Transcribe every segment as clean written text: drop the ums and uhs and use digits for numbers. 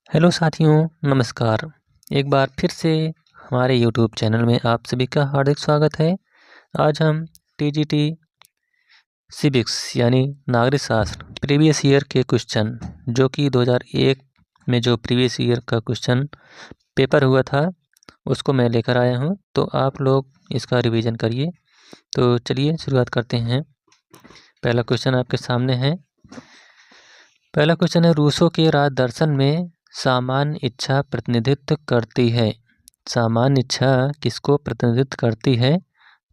Hello साथियों, नमस्कार। एक बार फिर से हमारे यूट्यूब चैनल में आप सभी का हार्दिक स्वागत है। आज हम टीजीटी सिविक्स यानी नागरिक शास्त्र प्रीवियस ईयर के क्वेश्चन, जो कि 2001 में जो प्रीवियस ईयर का क्वेश्चन पेपर हुआ था, उसको मैं लेकर आया हूं। तो आप लोग इसका रिवीजन करिए। तो चलिए शुरुआत करते हैं। पहला क्वेश्चन आपके सामने है। पहला क्वेश्चन है, रूसो के राज दर्शन में सामान्य इच्छा प्रतिनिधित्व करती है। सामान्य इच्छा किसको प्रतिनिधित्व करती है?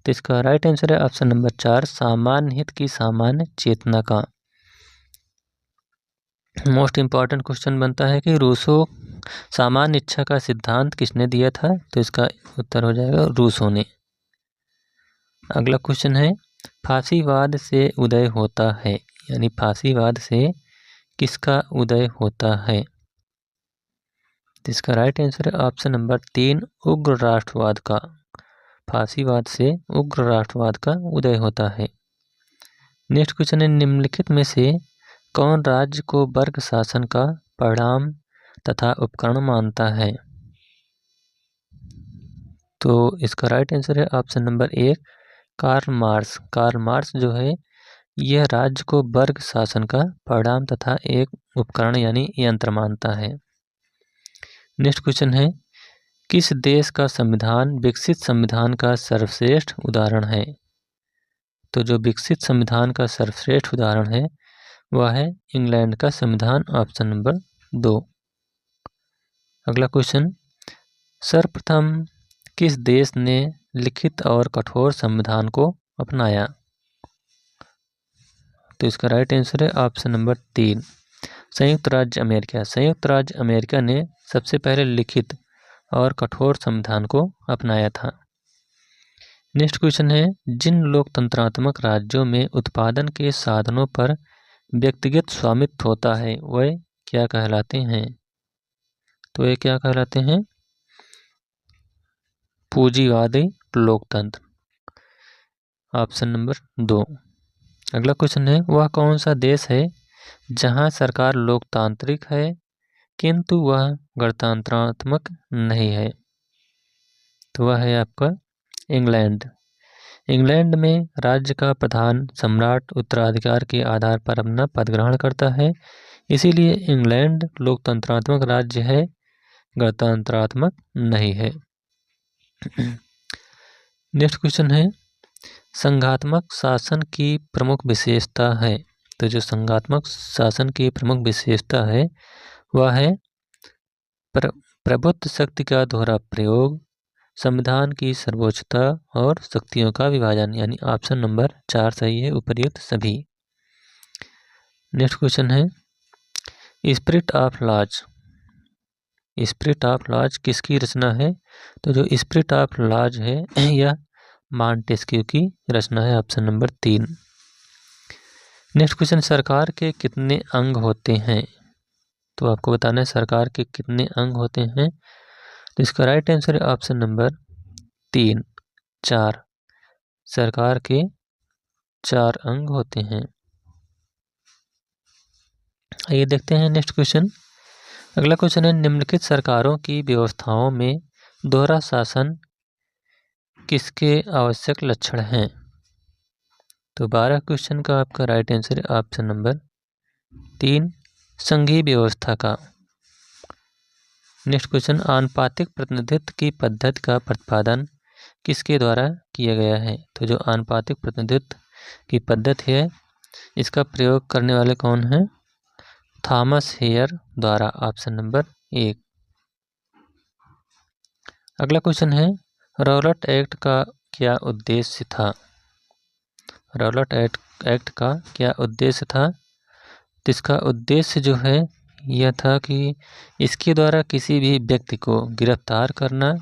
तो इसका राइट आंसर है ऑप्शन नंबर 4, सामान्य हित की सामान्य चेतना का। मोस्ट इम्पॉर्टेंट क्वेश्चन बनता है कि रूसो सामान्य इच्छा का सिद्धांत किसने दिया था? तो इसका उत्तर हो जाएगा रूसो ने। अगला क्वेश्चन है, फांसीवाद से उदय होता है, यानी फांसीवाद से किसका उदय होता है? इसका राइट आंसर है ऑप्शन नंबर 3, उग्र राष्ट्रवाद का। फांसीवाद से उग्र राष्ट्रवाद का उदय होता है। नेक्स्ट क्वेश्चन है, निम्नलिखित में से कौन राज्य को वर्ग शासन का परिणाम तथा उपकरण मानता है? तो इसका राइट आंसर है option number 1, Karl Marx. Karl Marx जो है, यह राज्य को वर्ग शासन का परिणाम तथा एक उपकरण यानी यंत्र मानता है। नेक्स्ट क्वेश्चन है, किस देश का संविधान विकसित संविधान का सर्वश्रेष्ठ उदाहरण है? तो जो विकसित संविधान का सर्वश्रेष्ठ उदाहरण है वह है इंग्लैंड का संविधान, ऑप्शन नंबर 2। अगला क्वेश्चन, सर्वप्रथम किस देश ने लिखित और कठोर संविधान को अपनाया? तो इसका राइट आंसर है ऑप्शन नंबर 3, संयुक्त राज्य अमेरिका। संयुक्त राज्य अमेरिका ने सबसे पहले लिखित और कठोर संविधान को अपनाया था। नेक्स्ट क्वेश्चन है, जिन लोकतंत्रात्मक राज्यों में उत्पादन के साधनों पर व्यक्तिगत स्वामित्व होता है वह क्या कहलाते हैं? तो ये क्या कहलाते हैं? पूंजीवादी लोकतंत्र, ऑप्शन नंबर 2। अगला क्वेश्चन है, वह कौन सा देश है जहां सरकार लोकतांत्रिक है किंतु वह गणतंत्रात्मक नहीं है? तो वह है आपका इंग्लैंड। इंग्लैंड में राज्य का प्रधान सम्राट उत्तराधिकार के आधार पर अपना पद ग्रहण करता है, इसीलिए इंग्लैंड लोकतंत्रात्मक राज्य है, गणतंत्रात्मक नहीं है। नेक्स्ट क्वेश्चन है, संघात्मक शासन की प्रमुख विशेषता है। तो जो संघात्मक शासन की प्रमुख विशेषता है वह है प्रभुत्व शक्ति का दोहरा प्रयोग, संविधान की सर्वोच्चता और शक्तियों का विभाजन, यानी ऑप्शन नंबर 4 सही है उपर्युक्त सभी। नेक्स्ट क्वेश्चन है, spirit of laws. Spirit of laws किसकी रचना है? तो जो स्पिरिट ऑफ लॉज है यह मॉन्टेस्क्यू की रचना है, ऑप्शन नंबर 3। नेक्स्ट क्वेश्चन, सरकार के कितने अंग होते हैं? तो आपको बताना है सरकार के कितने अंग होते हैं। तो इसका राइट आंसर है ऑप्शन नंबर 3, 4। सरकार के 4 अंग होते हैं। आइए देखते हैं नेक्स्ट क्वेश्चन। अगला क्वेश्चन है, निम्नलिखित सरकारों की व्यवस्थाओं में दोहरा शासन किसके आवश्यक लक्षण हैं? तो 12 क्वेश्चन का आपका राइट आंसर है ऑप्शन नंबर 3, संघीय व्यवस्था का। नेक्स्ट क्वेश्चन, आनुपातिक प्रतिनिधित्व की पद्धति का प्रतिपादन किसके द्वारा किया गया है? तो जो आनुपातिक प्रतिनिधित्व की पद्धति है इसका प्रयोग करने वाले कौन हैं? थॉमस हेयर द्वारा, ऑप्शन नंबर 1। अगला क्वेश्चन है, रॉलेट एक्ट का क्या उद्देश्य था? रॉलेट एक्ट का क्या उद्देश्य था? तो इसका उद्देश्य जो है यह था कि इसके द्वारा किसी भी व्यक्ति को गिरफ्तार करना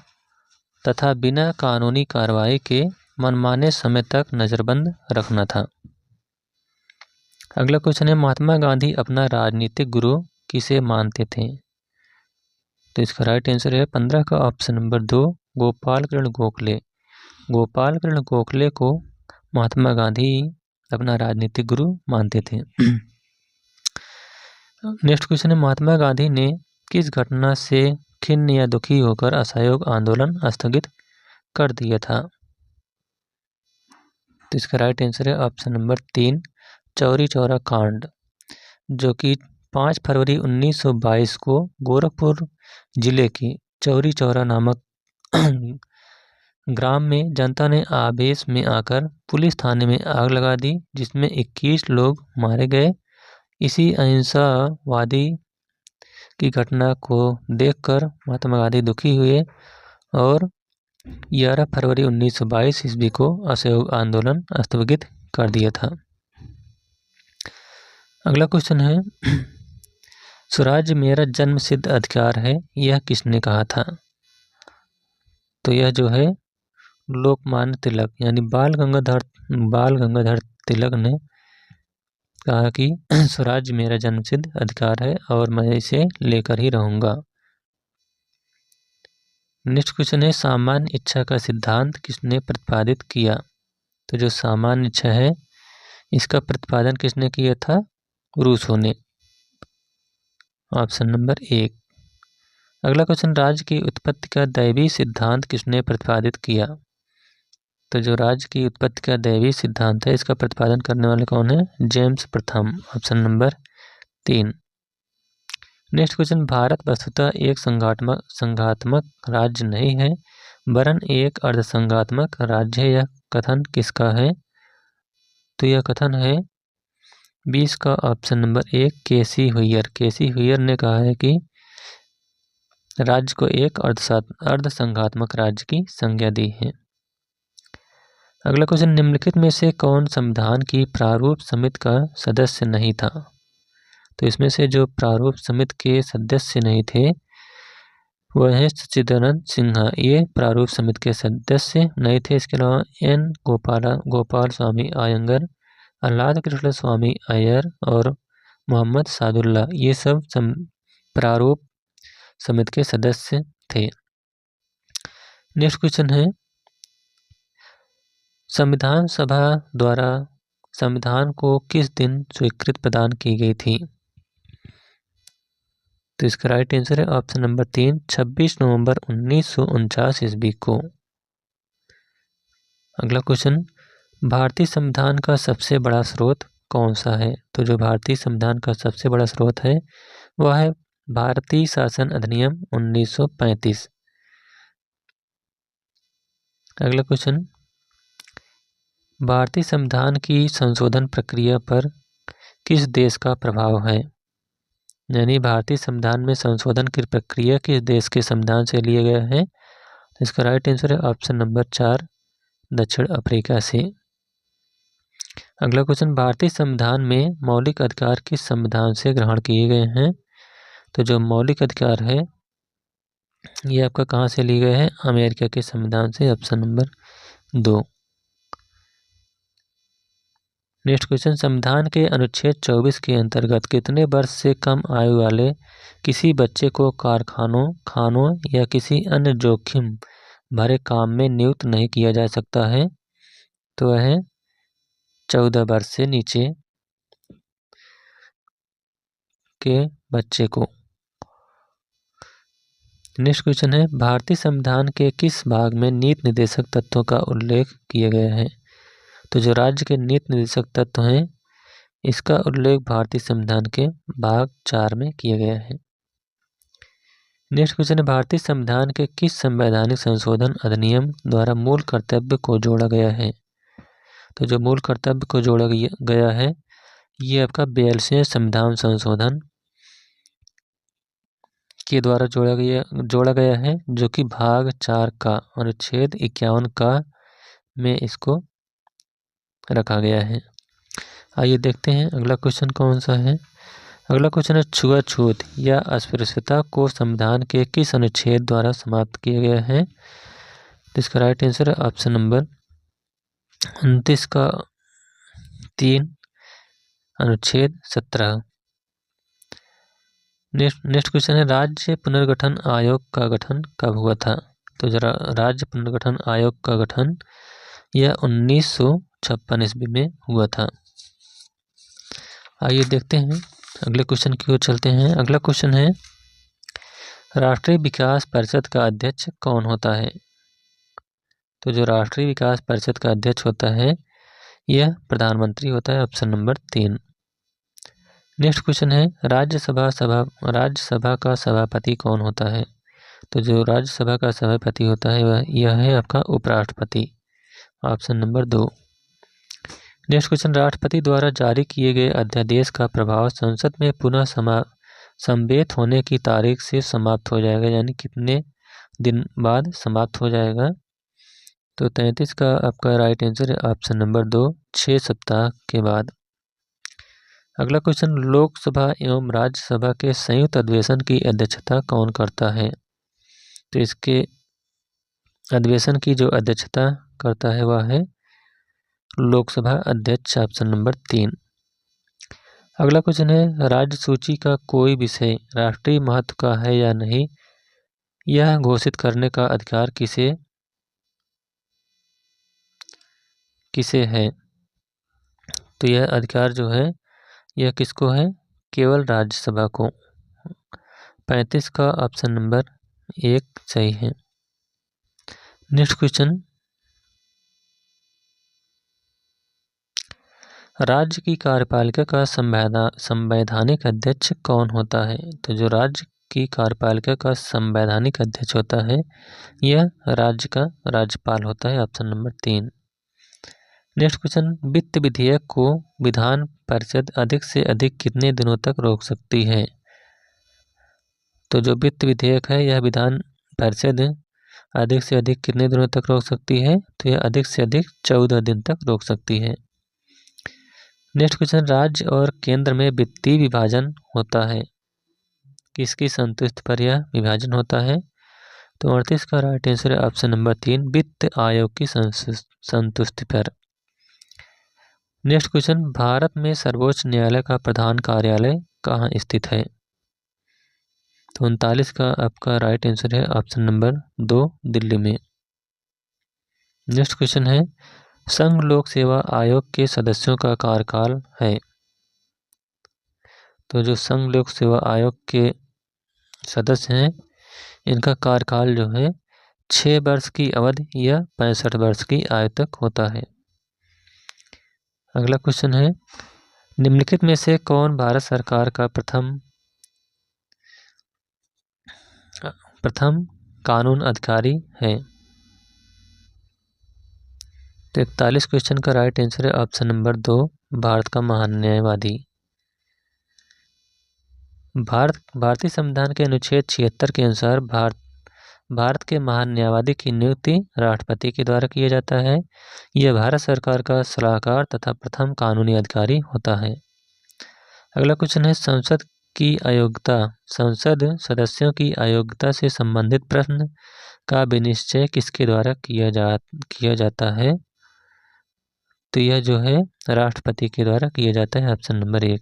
तथा बिना कानूनी कार्रवाई के मनमाने समय तक नज़रबंद रखना था। अगला क्वेश्चन है, महात्मा गांधी अपना राजनीतिक गुरु किसे मानते थे? तो इसका राइट आंसर है 15 का ऑप्शन नंबर 2, गोपाल कृष्ण गोखले। गोपाल कृष्ण गोखले को महात्मा गांधी अपना राजनीतिक गुरु मानते थे। नेक्स्ट क्वेश्चन है, महात्मा गांधी ने किस घटना से खिन्न या दुखी होकर असहयोग आंदोलन स्थगित कर दिया था? तो इसका राइट आंसर है ऑप्शन नंबर 3, चौरी चौरा कांड, जो कि 5 फरवरी 1922 को गोरखपुर जिले के चौरी चौरा नामक ग्राम में जनता ने आवेश में आकर पुलिस थाने में आग लगा दी, जिसमें 21 लोग मारे गए। इसी अहिंसावादी की घटना को देखकर महात्मा गांधी दुखी हुए और 11 फरवरी 1922 ईस्वी को असहयोग आंदोलन स्थगित कर दिया था। अगला क्वेश्चन है, स्वराज मेरा जन्मसिद्ध अधिकार है, यह किसने कहा था? तो यह जो है लोकमान्य तिलक यानी बाल गंगाधर तिलक ने कहा कि स्वराज मेरा जन्मसिद्ध अधिकार है और मैं इसे लेकर ही रहूंगा। नेक्स्ट क्वेश्चन है, सामान्य इच्छा का सिद्धांत किसने प्रतिपादित किया? तो जो सामान्य इच्छा है इसका प्रतिपादन किसने किया था? रूसो ने। Option number 1। अगला क्वेश्चन, राज्य की उत्पत्ति का दैवी सिद्धांत किसने प्रतिपादित किया? तो जो राज्य की उत्पत्ति का दैवी सिद्धांत है इसका प्रतिपादन करने वाले कौन है? जेम्स प्रथम। Option number 3। Next question, Bharat वस्तुतः एक संघात्मक राज्य नहीं है वरन एक अर्धसंघात्मक राज्य है, यह कथन किसका है? तो यह कथन है 20 का ऑप्शन नंबर 1, केसी हुइयर ने कहा है कि राज्य को एक अर्धसंघात्मक राज्य की संज्ञा दी है। अगला क्वेश्चन, निम्नलिखित में से कौन संविधान की प्रारूप समिति का सदस्य नहीं था? तो इसमें से जो प्रारूप समिति के सदस्य नहीं थे वह है सच्चिदानंद सिन्हा, ये प्रारूप समिति के सदस्य नहीं थे। इसके अलावा एन गोपाल स्वामी अयंगर, आह्लाद कृष्ण स्वामी अय्यर और मोहम्मद सादुल्ला, ये सब प्रारूप समिति के सदस्य थे। नेक्स्ट क्वेश्चन है, संविधान सभा द्वारा संविधान को किस दिन स्वीकृति प्रदान की गई थी? तो इसका राइट आंसर है ऑप्शन नंबर 3, 26 नवंबर 1949 ईस्वी को। अगला क्वेश्चन, भारतीय संविधान का सबसे बड़ा स्रोत कौन सा है? तो जो भारतीय संविधान का सबसे बड़ा स्रोत है वह है भारतीय शासन अधिनियम 1935। अगला क्वेश्चन, भारतीय संविधान की संशोधन प्रक्रिया पर किस देश का प्रभाव है? यानी भारतीय संविधान में संशोधन की प्रक्रिया किस देश के संविधान से लिया गया है? तो इसका राइट आंसर है ऑप्शन नंबर 4, दक्षिण अफ्रीका से। अगला क्वेश्चन, भारतीय संविधान में मौलिक अधिकार किस संविधान से ग्रहण किए गए हैं? तो जो मौलिक अधिकार है ये आपका कहाँ से लिए गए हैं? अमेरिका के संविधान से। Option number 2। नेक्स्ट क्वेश्चन, संविधान के अनुच्छेद 24 के अंतर्गत कितने वर्ष से कम आयु वाले किसी बच्चे को कारखानों, खानों या किसी अन्य जोखिम भरे काम में नियुक्त नहीं किया जा सकता है? तो वह है 14 वर्ष से नीचे के बच्चे को। नेक्स्ट क्वेश्चन है, भारतीय संविधान के किस भाग में नीति निर्देशक तत्वों का उल्लेख किया गया है? तो जो राज्य के नीति निर्देशक तत्व हैं इसका उल्लेख भारतीय संविधान के भाग 4 में किया गया है। नेक्स्ट क्वेश्चन है, भारतीय संविधान के किस संवैधानिक संशोधन अधिनियम द्वारा मूल कर्तव्य को जोड़ा गया है? तो जो मूल कर्तव्य को जोड़ा गया है ये आपका 42वें संविधान संशोधन के द्वारा जोड़ा गया है, जो कि भाग 4 का अनुच्छेद 51 का में इसको रखा गया है। आइए देखते हैं अगला क्वेश्चन कौन सा है। अगला क्वेश्चन है, छुआछूत या अस्पृश्यता को संविधान के किस अनुच्छेद द्वारा समाप्त किया गया है? तो इसका राइट आंसर है ऑप्शन नंबर 29 का 3, अनुच्छेद 17। नेक्स्ट क्वेश्चन है, राज्य पुनर्गठन आयोग का गठन कब हुआ था? तो जरा राज्य पुनर्गठन आयोग का गठन यह 1956 ईस्वी में हुआ था। आइए देखते हैं अगले क्वेश्चन की ओर चलते हैं। अगला क्वेश्चन है, राष्ट्रीय विकास परिषद का अध्यक्ष कौन होता है? तो जो राष्ट्रीय विकास परिषद का अध्यक्ष होता है यह प्रधानमंत्री होता है। Option number 3। नेक्स्ट क्वेश्चन है राज्यसभा का सभापति कौन होता है? तो जो राज्यसभा का सभापति होता है वह यह है आपका उपराष्ट्रपति। Option number 2। नेक्स्ट क्वेश्चन राष्ट्रपति द्वारा जारी किए गए अध्यादेश का प्रभाव संसद में पुनः समवेत होने की तारीख से समाप्त हो जाएगा, यानी कितने दिन बाद समाप्त हो जाएगा? तो 33 का आपका राइट आंसर है ऑप्शन नंबर 2, 6 सप्ताह के बाद। अगला क्वेश्चन लोकसभा एवं राज्यसभा के संयुक्त अधिवेशन की अध्यक्षता कौन करता है? तो इसके अधिवेशन की जो अध्यक्षता करता है वह है लोकसभा अध्यक्ष। Option number 3। अगला क्वेश्चन है राज्य सूची का कोई विषय राष्ट्रीय महत्व का है या नहीं, यह घोषित करने का अधिकार किसे है? तो यह अधिकार जो है यह किसको है? केवल राज्यसभा को। 35 का ऑप्शन नंबर 1 सही है। नेक्स्ट क्वेश्चन राज्य की कार्यपालिका का संवैधानिक अध्यक्ष कौन होता है? तो जो राज्य की कार्यपालिका का संवैधानिक अध्यक्ष होता है यह राज्य का राज्यपाल होता है। Option number 3। नेक्स्ट क्वेश्चन वित्त विधेयक को विधान परिषद अधिक से अधिक कितने दिनों तक रोक सकती है? तो जो वित्त विधेयक है यह विधान परिषद अधिक से अधिक कितने दिनों तक रोक सकती है? तो यह अधिक से अधिक 14 दिन तक रोक सकती है। नेक्स्ट क्वेश्चन राज्य और केंद्र में वित्तीय विभाजन होता है, किसकी संतुष्टि पर यह विभाजन होता है? तो 38 का राइट आंसर है ऑप्शन नंबर 3, वित्त आयोग की संतुष्टि पर। नेक्स्ट क्वेश्चन भारत में सर्वोच्च न्यायालय का प्रधान कार्यालय कहाँ स्थित है? तो 39 का आपका राइट आंसर है ऑप्शन नंबर 2, दिल्ली में। नेक्स्ट क्वेश्चन है संघ लोक सेवा आयोग के सदस्यों का कार्यकाल है? तो जो संघ लोक सेवा आयोग के सदस्य हैं इनका कार्यकाल जो है 6 वर्ष की अवधि या 65 वर्ष की आयु तक होता है। अगला क्वेश्चन है निम्नलिखित में से कौन भारत सरकार का प्रथम कानून अधिकारी है? तो 41 क्वेश्चन का राइट आंसर है ऑप्शन नंबर 2, भारत का महान न्यायवादी। भारतीय संविधान के अनुच्छेद 76 के अनुसार भारत के महान न्यायवादी की नियुक्ति राष्ट्रपति के द्वारा किया जाता है। यह भारत सरकार का सलाहकार तथा प्रथम कानूनी अधिकारी होता है। अगला क्वेश्चन है संसद सदस्यों की अयोग्यता से संबंधित प्रश्न का विनिश्चय किसके द्वारा किया जाता है? तो यह जो है राष्ट्रपति के द्वारा किया जाता है। Option number 1।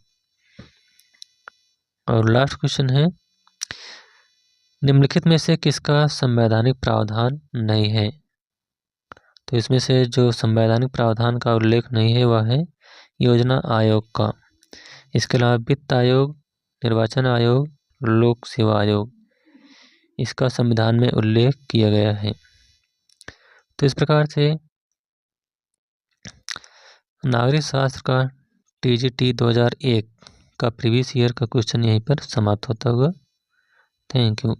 और लास्ट क्वेश्चन है निम्नलिखित में से किसका संवैधानिक प्रावधान नहीं है? तो इसमें से जो संवैधानिक प्रावधान का उल्लेख नहीं है वह है योजना आयोग का। इसके अलावा वित्त आयोग, निर्वाचन आयोग, लोक सेवा आयोग, इसका संविधान में उल्लेख किया गया है। तो इस प्रकार से नागरिक शास्त्र का TGT 2001 का प्रीवियस ईयर का क्वेश्चन यहीं पर समाप्त होता हुआ। Thank you.